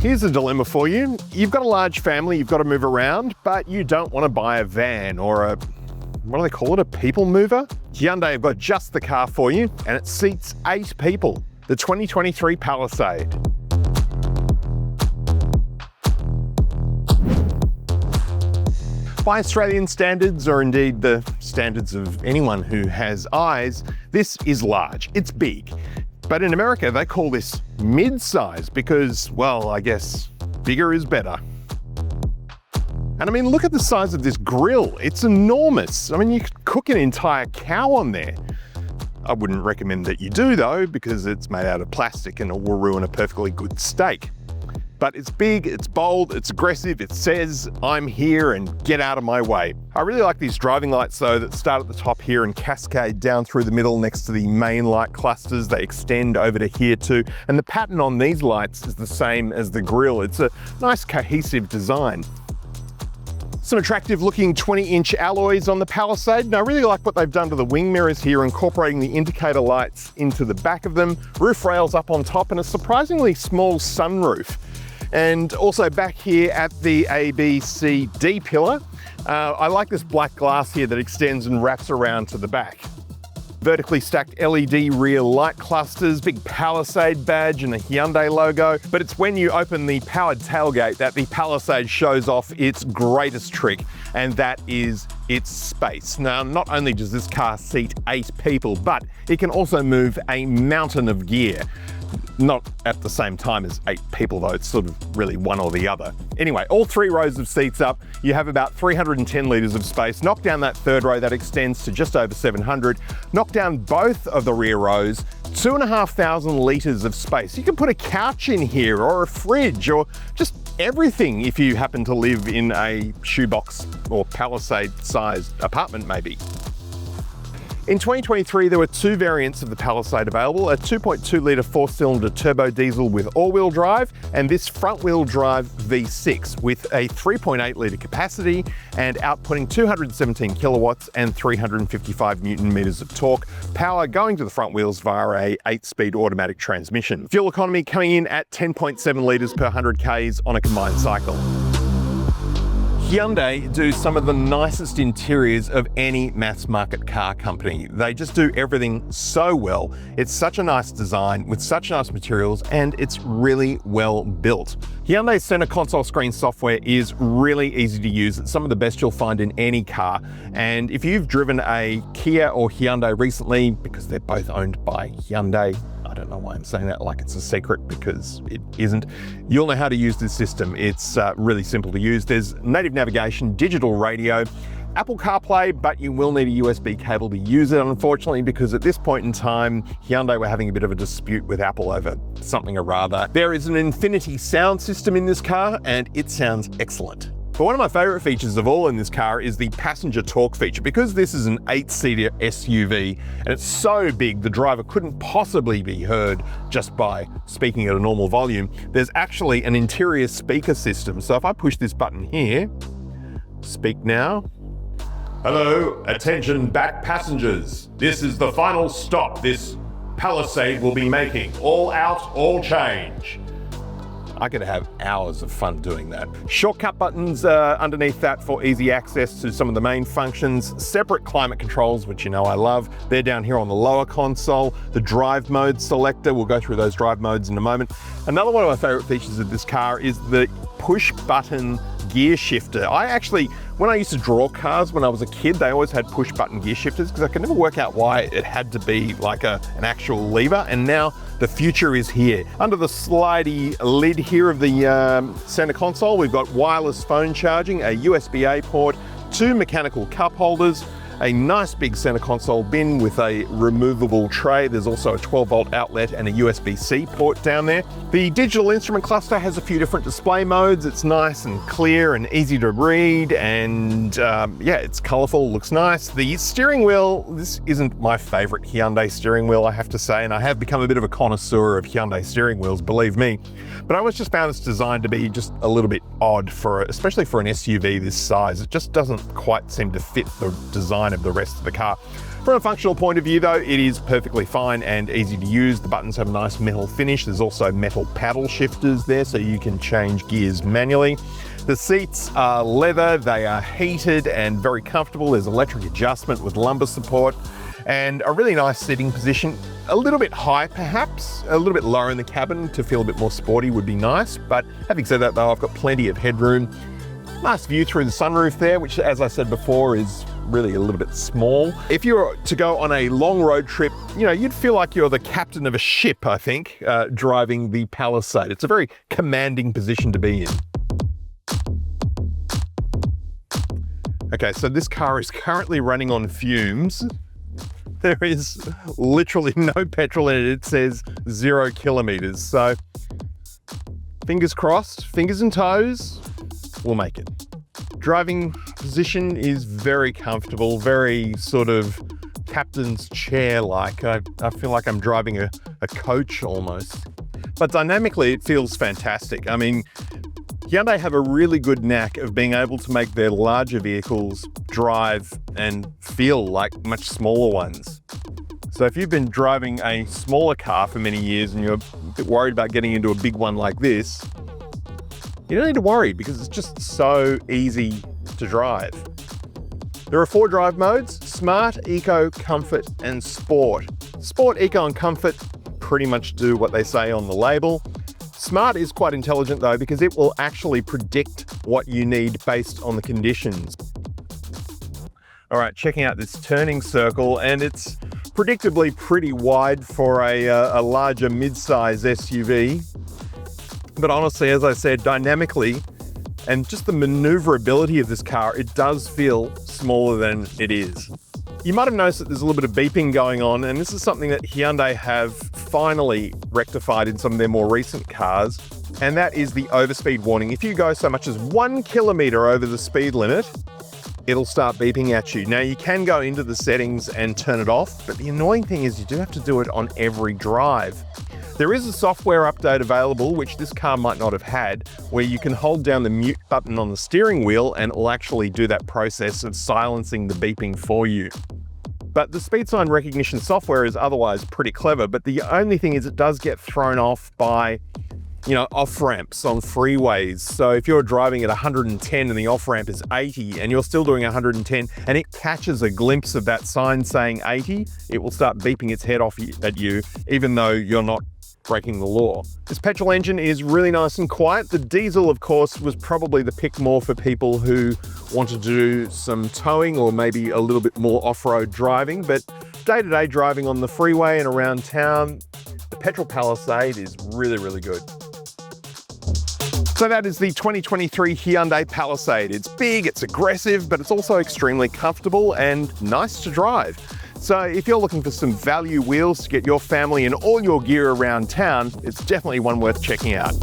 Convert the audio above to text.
Here's a dilemma for you. You've got a large family, you've got to move around, but you don't want to buy a van or what do they call it, a people mover? Hyundai have got just the car for you, and it seats 8 people. The 2023 Palisade. By Australian standards, or indeed the standards of anyone who has eyes, this is large. It's big. But in America, they call this mid-size because, well, I guess bigger is better. And I mean, look at the size of this grill. It's enormous. I mean, you could cook an entire cow on there. I wouldn't recommend that you do though, because it's made out of plastic and it will ruin a perfectly good steak. But it's big, it's bold, it's aggressive, it says, I'm here and get out of my way. I really like these driving lights though that start at the top here and cascade down through the middle next to the main light clusters. They extend over to here too. And the pattern on these lights is the same as the grille. It's a nice cohesive design. Some attractive looking 20-inch alloys on the Palisade, and I really like what they've done to the wing mirrors here, incorporating the indicator lights into the back of them, roof rails up on top, and a surprisingly small sunroof. And also back here at the ABCD pillar, I like this black glass here that extends and wraps around to the back. Vertically stacked LED rear light clusters, big Palisade badge and a Hyundai logo. But it's when you open the powered tailgate that the Palisade shows off its greatest trick, and that is its space. Now, not only does this car seat 8 people, but it can also move a mountain of gear. Not at the same time as 8 people though, it's sort of really one or the other. Anyway, all 3 rows of seats up, you have about 310 litres of space. Knock down that third row, that extends to just over 700. Knock down both of the rear rows, 2,500 litres of space. You can put a couch in here or a fridge or just everything if you happen to live in a shoebox or Palisade-sized apartment maybe. In 2023, there were 2 variants of the Palisade available, a 2.2 litre 4-cylinder turbo diesel with all-wheel drive, and this front-wheel drive V6 with a 3.8 litre capacity and outputting 217 kilowatts and 355 newton meters of torque, power going to the front wheels via a 8-speed automatic transmission. Fuel economy coming in at 10.7 litres per 100 Ks on a combined cycle. Hyundai do some of the nicest interiors of any mass market car company. They just do everything so well. It's such a nice design with such nice materials, and it's really well built. Hyundai's center console screen software is really easy to use. It's some of the best you'll find in any car. And if you've driven a Kia or Hyundai recently, because they're both owned by Hyundai, I don't know why I'm saying that like it's a secret, because it isn't. You'll know how to use this system. It's really simple to use. There's native navigation, digital radio, Apple CarPlay, but you will need a USB cable to use it, unfortunately, because at this point in time, Hyundai were having a bit of a dispute with Apple over something or rather. There is an Infinity sound system in this car, and it sounds excellent. But one of my favorite features of all in this car is the passenger torque feature. Because this is an 8-seater SUV and it's so big the driver couldn't possibly be heard just by speaking at a normal volume, there's actually an interior speaker system. So if I push this button here, speak now. Hello, attention back passengers. This is the final stop this Palisade will be making. All out, all change. I could have hours of fun doing that. Shortcut buttons underneath that for easy access to some of the main functions. Separate climate controls, which you know I love. They're down here on the lower console. The drive mode selector, we'll go through those drive modes in a moment. Another one of my favorite features of this car is the push button gear shifter. When I used to draw cars when I was a kid, they always had push button gear shifters because I could never work out why it had to be like an actual lever, and now the future is here. Under the slidey lid here of the center console, we've got wireless phone charging, a USB-A port, 2 mechanical cup holders, a nice big center console bin with a removable tray. There's also a 12-volt outlet and a USB-C port down there. The digital instrument cluster has a few different display modes. It's nice and clear and easy to read, and yeah, it's colorful, looks nice. The steering wheel, this isn't my favorite Hyundai steering wheel, I have to say, and I have become a bit of a connoisseur of Hyundai steering wheels, believe me. But I always just found this design to be just a little bit odd, especially for an SUV this size. It just doesn't quite seem to fit the design of the rest of the car. From a functional point of view though, it is perfectly fine and easy to use. The buttons have a nice metal finish. There's also metal paddle shifters there so you can change gears manually. The seats are leather, they are heated and very comfortable. There's electric adjustment with lumbar support and a really nice sitting position. A little bit high perhaps, a little bit lower in the cabin to feel a bit more sporty would be nice. But having said that though, I've got plenty of headroom. Nice view through the sunroof there, which as I said before is really a little bit small. If you were to go on a long road trip, you know, you'd feel like you're the captain of a ship, I think, driving the Palisade. It's a very commanding position to be in. Okay, so this car is currently running on fumes. There is literally no petrol in it. It says 0 kilometers. So fingers crossed, fingers and toes, we'll make it. Driving position is very comfortable, very sort of captain's chair-like. I feel like I'm driving a coach almost. But dynamically, it feels fantastic. I mean, Hyundai have a really good knack of being able to make their larger vehicles drive and feel like much smaller ones. So if you've been driving a smaller car for many years and you're a bit worried about getting into a big one like this, you don't need to worry because it's just so easy to drive. There are 4 drive modes: Smart, Eco, Comfort, and Sport. Sport, Eco, and Comfort pretty much do what they say on the label. Smart is quite intelligent though because it will actually predict what you need based on the conditions. All right, checking out this turning circle, and it's predictably pretty wide for a larger mid-size SUV. But honestly, as I said, dynamically, and just the maneuverability of this car, it does feel smaller than it is. You might have noticed that there's a little bit of beeping going on, and this is something that Hyundai have finally rectified in some of their more recent cars, and that is the overspeed warning. If you go so much as 1 kilometer over the speed limit, it'll start beeping at you. Now, you can go into the settings and turn it off, but the annoying thing is you do have to do it on every drive. There is a software update available, which this car might not have had, where you can hold down the mute button on the steering wheel and it will actually do that process of silencing the beeping for you. But the speed sign recognition software is otherwise pretty clever, but the only thing is it does get thrown off by, you know, off-ramps on freeways. So if you're driving at 110 and the off-ramp is 80 and you're still doing 110 and it catches a glimpse of that sign saying 80, it will start beeping its head off at you, even though you're not breaking the law. This petrol engine is really nice and quiet. The diesel, of course, was probably the pick more for people who wanted to do some towing or maybe a little bit more off-road driving, but day-to-day driving on the freeway and around town, the petrol Palisade is really, really good. So that is the 2023 Hyundai Palisade. It's big, it's aggressive, but it's also extremely comfortable and nice to drive. So if you're looking for some value wheels to get your family and all your gear around town, it's definitely one worth checking out.